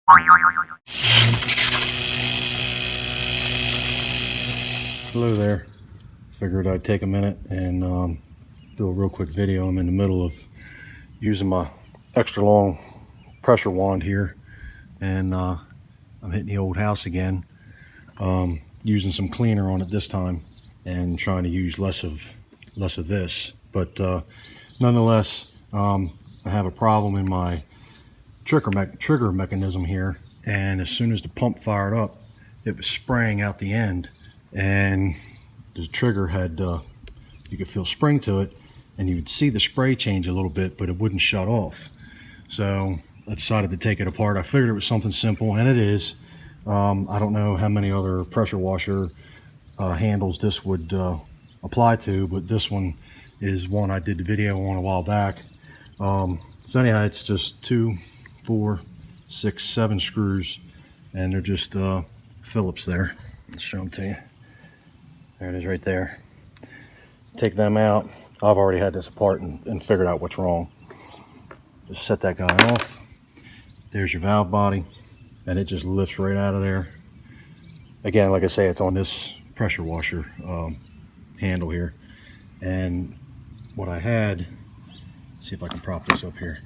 Hello there. Figured I'd take a minute and do a real quick video. I'm in the middle of using my extra long pressure wand here, and I'm hitting the old house again, using some cleaner on it this time and trying to use less of this. But nonetheless, I have a problem in my trigger mechanism here, and as soon as the pump fired up, it was spraying out the end, and the trigger had you could feel spring to it, and you would see the spray change a little bit, but it wouldn't shut off. So I decided to take it apart. I figured it was something simple, and it is. I don't know how many other pressure washer handles this would apply to, but this one is one I did the video on a while back. So anyhow, it's just 2, 4, 6, 7 screws, and they're just Phillips there. I'll show them to you. There it is right there. Take them out. I've already had this apart and figured out what's wrong. Just set that guy off. There's your valve body, and it just lifts right out of there. Again, like I say, it's on this pressure washer handle here. And what I had, see if I can prop this up here.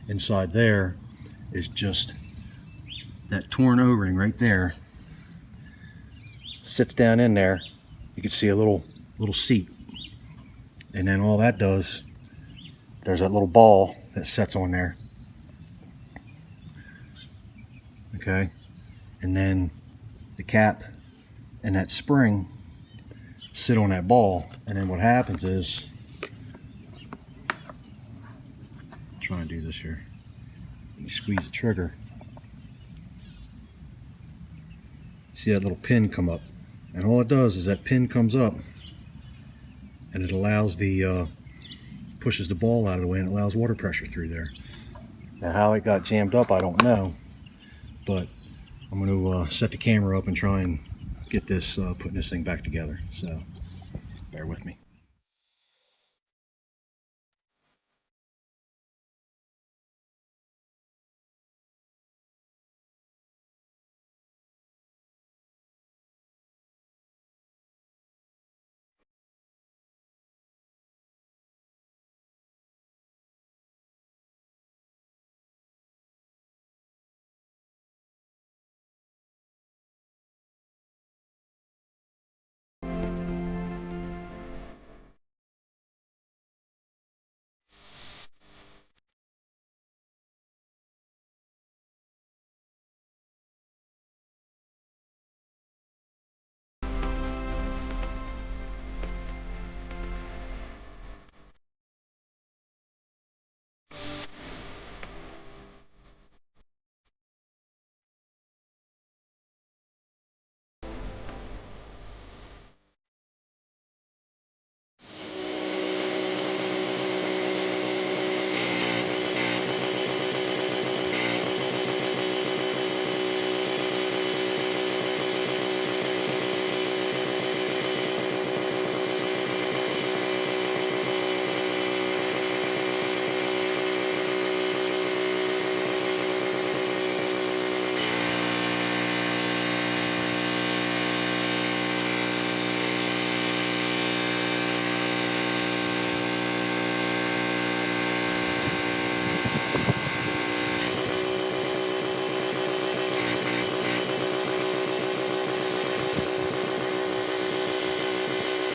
Inside there is just that torn O-ring right there. Sits down in there. You can see a little seat, and then all that does, there's that little ball that sets on there. Okay, and then the cap and that spring sit on that ball, and then what happens is, try and do this here. You squeeze the trigger. See that little pin come up, and all it does is that pin comes up, and it allows the pushes the ball out of the way, and it allows water pressure through there. Now how it got jammed up, I don't know, but I'm going to set the camera up and try and get this putting this thing back together. So bear with me.